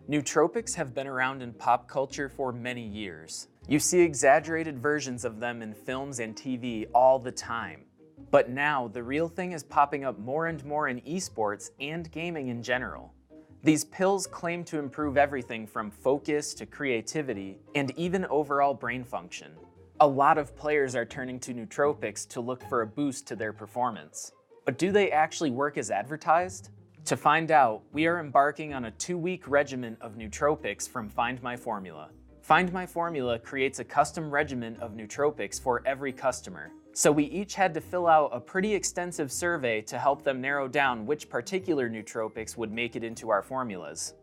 Nootropics have been around in pop culture for many years. You see exaggerated versions of them in films and TV all the time. But now, the real thing is popping up more and more in esports and gaming in general. These pills claim to improve everything from focus to creativity and even overall brain function. A lot of players are turning to nootropics to look for a boost to their performance. But do they actually work as advertised? To find out, we are embarking on a 2-week regimen of nootropics from Find My Formula. Find My Formula creates a custom regimen of nootropics for every customer. So we each had to fill out a pretty extensive survey to help them narrow down which particular nootropics would make it into our formulas.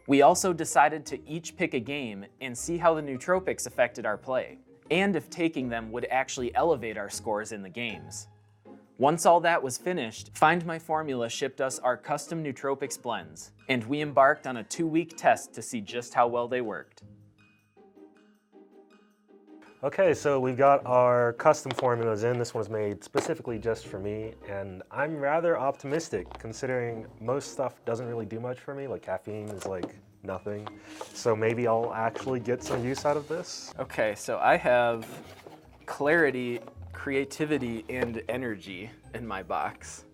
We also decided to each pick a game and see how the nootropics affected our play, and if taking them would actually elevate our scores in the games. Once all that was finished, Find My Formula shipped us our custom nootropics blends, and we embarked on a 2-week test to see just how well they worked. Okay, so we've got our custom formulas in. This one's made specifically just for me, and I'm rather optimistic considering most stuff doesn't really do much for me, like caffeine is like nothing. So maybe I'll actually get some use out of this. Okay, so I have clarity, creativity, and energy in my box.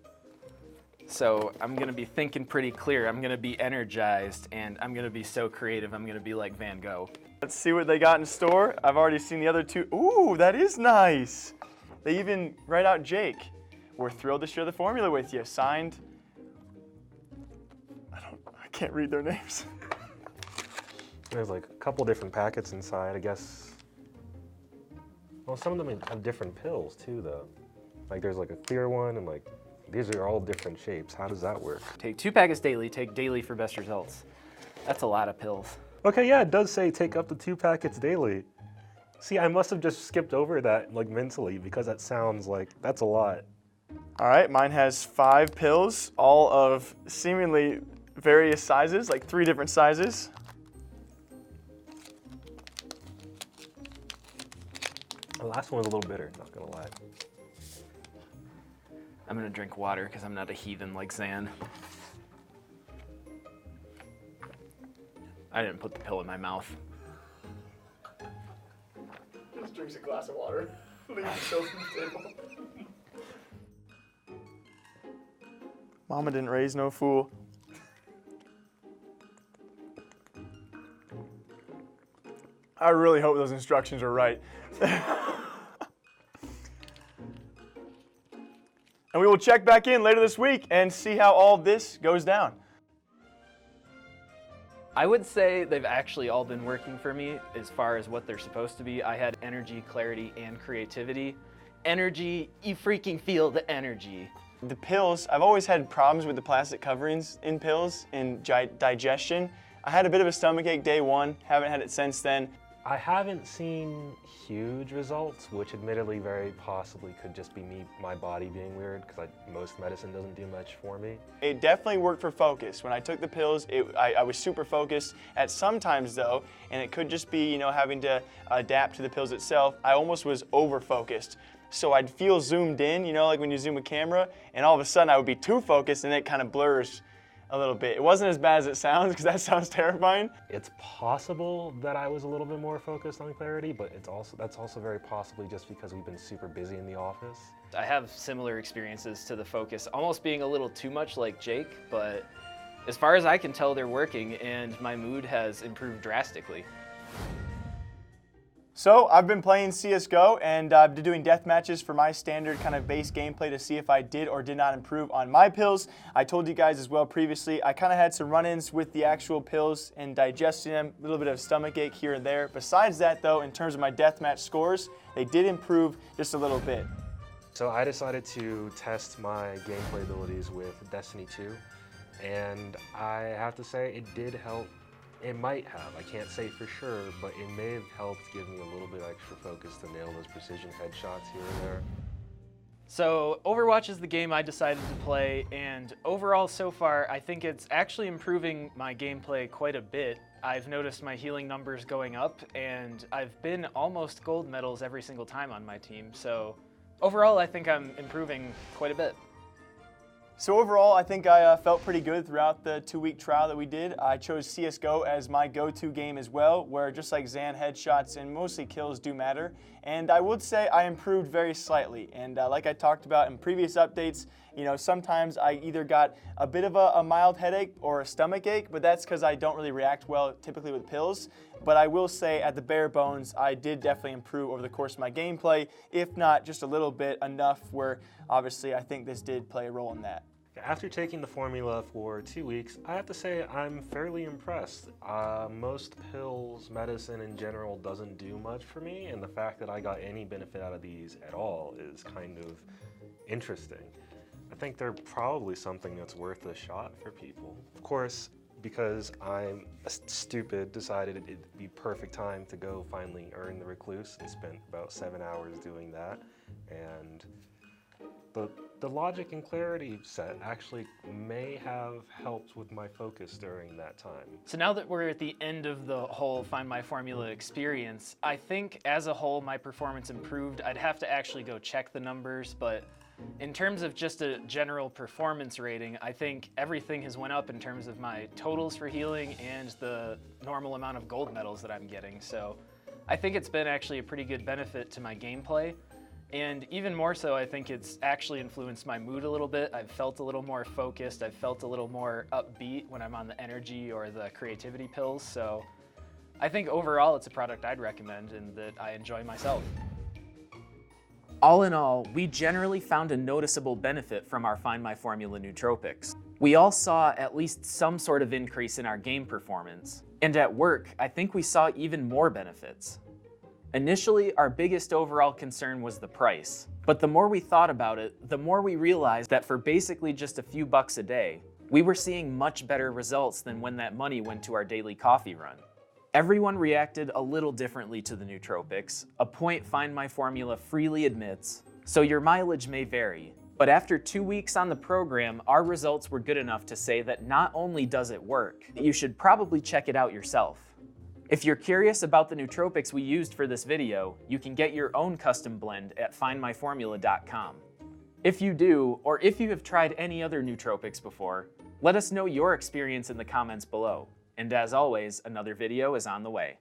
So I'm gonna be thinking pretty clear, I'm gonna be energized, and I'm gonna be so creative, I'm gonna be like Van Gogh. Let's see what they got in store. I've already seen the other two. Ooh, that is nice. They even write out Jake. We're thrilled to share the formula with you. Signed, I can't read their names. There's like a couple different packets inside, I guess. Well, some of them have different pills too, though. Like there's like a clear one, and like these are all different shapes. How does that work? Take 2 packets daily, take daily for best results. That's a lot of pills. Okay, yeah, it does say take up to 2 packets daily. See, I must have just skipped over that like mentally because that sounds like that's a lot. All right, mine has 5 pills, all of seemingly various sizes, like 3 different sizes. The last one was a little bitter, not gonna lie. I'm gonna drink water because I'm not a heathen like Zan. I didn't put the pill in my mouth. Just drinks a glass of water. Leave the pills on the table. Mama didn't raise no fool. I really hope those instructions are right. And we will check back in later this week and see how all this goes down. I would say they've actually all been working for me as far as what they're supposed to be. I had energy, clarity, and creativity. Energy, you freaking feel the energy. The pills, I've always had problems with the plastic coverings in pills and digestion. I had a bit of a stomachache day 1, haven't had it since then. I haven't seen huge results, which admittedly very possibly could just be my body being weird, because most medicine doesn't do much for me. It definitely worked for focus. When I took the pills, I was super focused at some times though, and it could just be, having to adapt to the pills itself. I almost was over-focused. So I'd feel zoomed in, like when you zoom a camera, and all of a sudden I would be too focused and it kind of blurs a little bit. It wasn't as bad as it sounds, because that sounds terrifying. It's possible that I was a little bit more focused on clarity, but that's also very possibly just because we've been super busy in the office. I have similar experiences to the focus, almost being a little too much like Jake, but as far as I can tell, they're working, and my mood has improved drastically. So I've been playing CSGO, and I've been doing death matches for my standard kind of base gameplay to see if I did or did not improve on my pills. I told you guys as well previously, I kind of had some run-ins with the actual pills and digesting them, a little bit of stomachache here and there. Besides that though, in terms of my deathmatch scores, they did improve just a little bit. So I decided to test my gameplay abilities with Destiny 2, and I have to say it did help. It might have, I can't say for sure, but it may have helped give me a little bit extra focus to nail those precision headshots here and there. So Overwatch is the game I decided to play, and overall so far I think it's actually improving my gameplay quite a bit. I've noticed my healing numbers going up, and I've been almost gold medals every single time on my team, so overall I think I'm improving quite a bit. So overall, I think I felt pretty good throughout the 2-week trial that we did. I chose CSGO as my go-to game as well, where just like Zan, headshots and mostly kills do matter. And I would say I improved very slightly. And like I talked about in previous updates, you know, sometimes I either got a bit of a mild headache or a stomach ache, but that's because I don't really react well typically with pills. But I will say at the bare bones, I did definitely improve over the course of my gameplay, if not just a little bit, enough where obviously I think this did play a role in that. After taking the formula for 2 weeks, I have to say I'm fairly impressed. Most pills, medicine in general, doesn't do much for me, and the fact that I got any benefit out of these at all is kind of interesting. I think they're probably something that's worth a shot for people. Of course, because I'm stupid, decided it'd be perfect time to go finally earn the recluse. I spent about 7 hours doing that, and the logic and clarity set actually may have helped with my focus during that time. So now that we're at the end of the whole Find My Formula experience, I think as a whole my performance improved. I'd have to actually go check the numbers, but in terms of just a general performance rating, I think everything has went up in terms of my totals for healing and the normal amount of gold medals that I'm getting. So I think it's been actually a pretty good benefit to my gameplay. And even more so, I think it's actually influenced my mood a little bit. I've felt a little more focused. I've felt a little more upbeat when I'm on the energy or the creativity pills. So I think overall it's a product I'd recommend and that I enjoy myself. All in all, we generally found a noticeable benefit from our Find My Formula nootropics. We all saw at least some sort of increase in our game performance. And at work, I think we saw even more benefits. Initially, our biggest overall concern was the price, but the more we thought about it, the more we realized that for basically just a few bucks a day, we were seeing much better results than when that money went to our daily coffee run. Everyone reacted a little differently to the nootropics, a point Find My Formula freely admits, so your mileage may vary. But after 2 weeks on the program, our results were good enough to say that not only does it work, you should probably check it out yourself. If you're curious about the nootropics we used for this video, you can get your own custom blend at findmyformula.com. If you do, or if you have tried any other nootropics before, let us know your experience in the comments below. And as always, another video is on the way.